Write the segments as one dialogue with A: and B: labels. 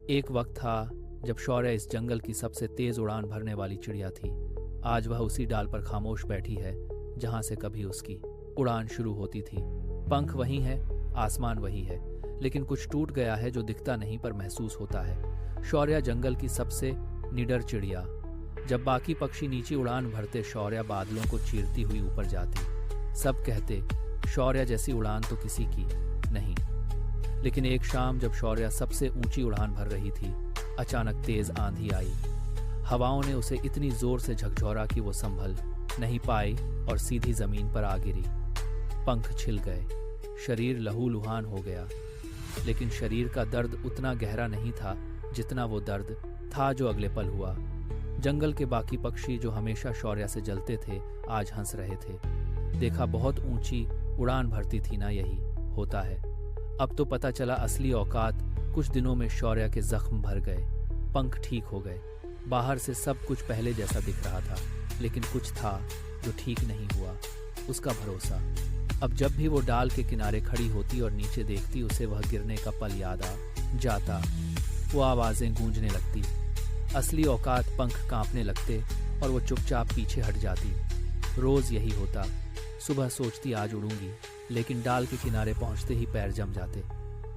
A: एक वक्त था जब शौर्य इस जंगल की सबसे तेज उड़ान भरने वाली चिड़िया थी। आज वह उसी डाल पर खामोश बैठी है जहां से कभी उसकी उड़ान शुरू होती थी। पंख वही है, आसमान वही है, लेकिन कुछ टूट गया है जो दिखता नहीं पर महसूस होता है। शौर्य जंगल की सबसे निडर चिड़िया। जब बाकी पक्षी नीचे उड़ान भरते, शौर्य बादलों को चीरती हुई ऊपर जाती। सब कहते शौर्य जैसी उड़ान तो किसी की नहीं। लेकिन एक शाम जब शौर्य सबसे ऊंची उड़ान भर रही थी, अचानक तेज आंधी आई। हवाओं ने उसे इतनी जोर से झकझोरा कि वो संभल नहीं पाई और सीधी जमीन पर आ गिरी। पंख छिल गए, शरीर लहूलुहान हो गया। लेकिन शरीर का दर्द उतना गहरा नहीं था जितना वो दर्द था जो अगले पल हुआ। जंगल के बाकी पक्षी जो हमेशा शौर्य से जलते थे, आज हंस रहे थे। देखा, बहुत ऊंची उड़ान भरती थी ना, यही होता है। अब तो पता चला असली औकात। कुछ दिनों में शौर्य के जख्म भर गए, पंख ठीक हो गए। बाहर से सब कुछ पहले जैसा दिख रहा था, लेकिन कुछ था जो ठीक नहीं हुआ, उसका भरोसा। अब जब भी वो डाल के किनारे खड़ी होती और नीचे देखती, उसे वह गिरने का पल याद आ जाता। वो आवाजें गूंजने लगती, असली औकात। पंख कांपने लगते और वो चुपचाप पीछे हट जाती। रोज यही होता। सुबह सोचती आज उड़ूंगी, लेकिन डाल के किनारे पहुंचते ही पैर जम जाते।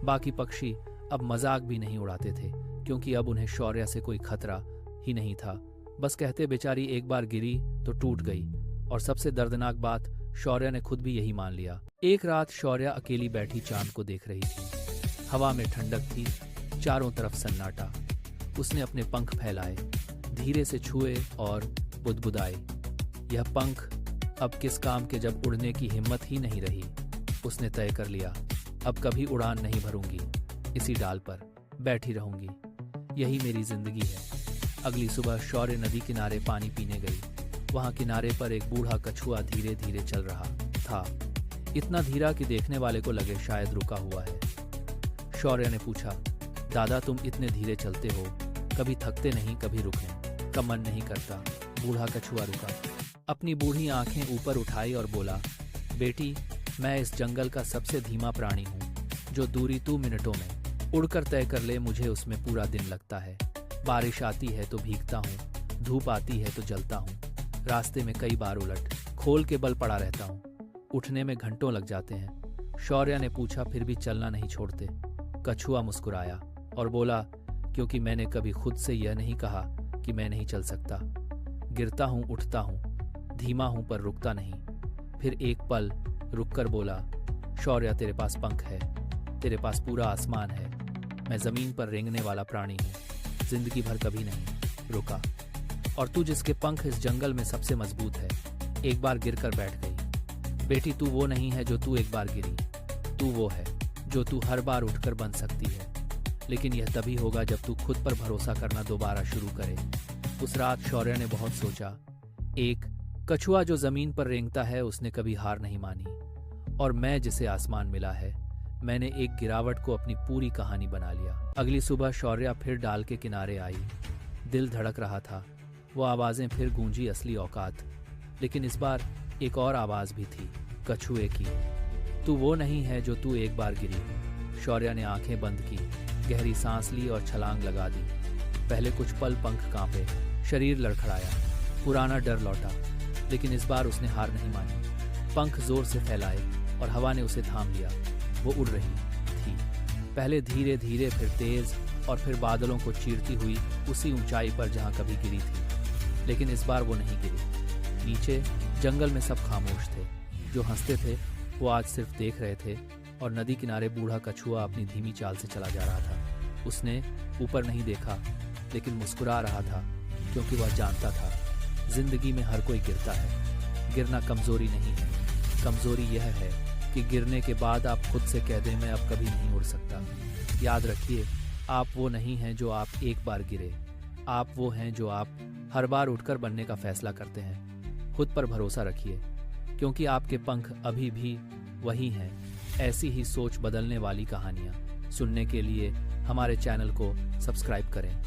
A: बाकी पक्षी अब मजाक भी नहीं उड़ाते थे, क्योंकि अब उन्हें शौर्य से कोई खतरा ही नहीं था। बस कहते बेचारी एक बार गिरी तो टूट गई। और सबसे दर्दनाक बात, शौर्य ने खुद भी यही मान लिया। एक रात शौर्य अकेली बैठी चांद को देख रही थी। हवा में ठंडक थी, चारों तरफ सन्नाटा। उसने अपने पंख फैलाए, धीरे से छुए और बुदबुदाए। यह पंख अब किस काम के जब उड़ने की हिम्मत ही नहीं रही। उसने तय कर लिया, अब कभी उड़ान नहीं भरूंगी, इसी डाल पर बैठी रहूंगी। यही मेरी जिंदगी है। अगली सुबह शौर्य नदी किनारे पानी पीने गई। वहां किनारे पर एक बूढ़ा कछुआ धीरे धीरे चल रहा था, इतना धीरा कि देखने वाले को लगे शायद रुका हुआ है। शौर्य ने पूछा, दादा तुम इतने धीरे चलते हो, कभी थकते नहीं, कभी रुके का मन नहीं करता? बूढ़ा कछुआ रुका, अपनी बूढ़ी आंखें ऊपर उठाई और बोला, बेटी मैं इस जंगल का सबसे धीमा प्राणी हूँ। जो दूरी तू मिनटों में उड़कर तय कर ले, मुझे उसमें पूरा दिन लगता है। बारिश आती है तो भीगता हूँ, धूप आती है तो जलता हूँ। रास्ते में कई बार उलट खोल के बल पड़ा रहता हूँ, उठने में घंटों लग जाते हैं। शौर्य ने पूछा, फिर भी चलना नहीं छोड़ते? कछुआ मुस्कुराया और बोला, क्योंकि मैंने कभी खुद से यह नहीं कहा कि मैं नहीं चल सकता। गिरता हूँ, उठता हूँ, धीमा हूँ पर रुकता नहीं। फिर एक पल रुककर बोला, शौर्य तेरे पास पंख है, तेरे पास पूरा आसमान है। मैं जमीन पर रेंगने वाला प्राणी हूँ, जिंदगी भर कभी नहीं रुका। और तू जिसके पंख इस जंगल में सबसे मजबूत है, एक बार गिरकर बैठ गई। बेटी तू वो नहीं है जो तू एक बार गिरी, तू वो है जो तू हर बार उठकर बन सकती है। लेकिन यह तभी होगा जब तू खुद पर भरोसा करना दोबारा शुरू करे। उस रात शौर्य ने बहुत सोचा। एक कछुआ जो जमीन पर रेंगता है, उसने कभी हार नहीं मानी। और मैं जिसे आसमान मिला है, मैंने एक गिरावट को अपनी पूरी कहानी बना लिया। अगली सुबह शौर्य फिर डाल के किनारे आई। दिल धड़क रहा था। वो आवाजें फिर गूंजी, असली औकात। लेकिन इस बार एक और आवाज भी थी, कछुए की। तू वो नहीं है जो तू एक बार गिरी। शौर्य ने आंखें बंद की, गहरी सांस ली और छलांग लगा दी। पहले कुछ पल पंख कांपे, शरीर लड़खड़ाया, पुराना डर लौटा। लेकिन इस बार उसने हार नहीं मानी। पंख जोर से फैलाए और हवा ने उसे थाम लिया। वो उड़ रही थी, पहले धीरे धीरे, फिर तेज, और फिर बादलों को चीरती हुई उसी ऊंचाई पर जहां कभी गिरी थी। लेकिन इस बार वो नहीं गिरी। नीचे जंगल में सब खामोश थे। जो हंसते थे वो आज सिर्फ देख रहे थे। और नदी किनारे बूढ़ा कछुआ अपनी धीमी चाल से चला जा रहा था। उसने ऊपर नहीं देखा, लेकिन मुस्कुरा रहा था, क्योंकि वह जानता था जिंदगी में हर कोई गिरता है। गिरना कमजोरी नहीं है, कमजोरी यह है कि गिरने के बाद आप खुद से कह दें मैं अब कभी नहीं उड़ सकता। याद रखिए, आप वो नहीं हैं जो आप एक बार गिरे, आप वो हैं जो आप हर बार उठकर बनने का फैसला करते हैं। खुद पर भरोसा रखिए, क्योंकि आपके पंख अभी भी वही हैं। ऐसी ही सोच बदलने वाली कहानियां सुनने के लिए हमारे चैनल को सब्सक्राइब करें।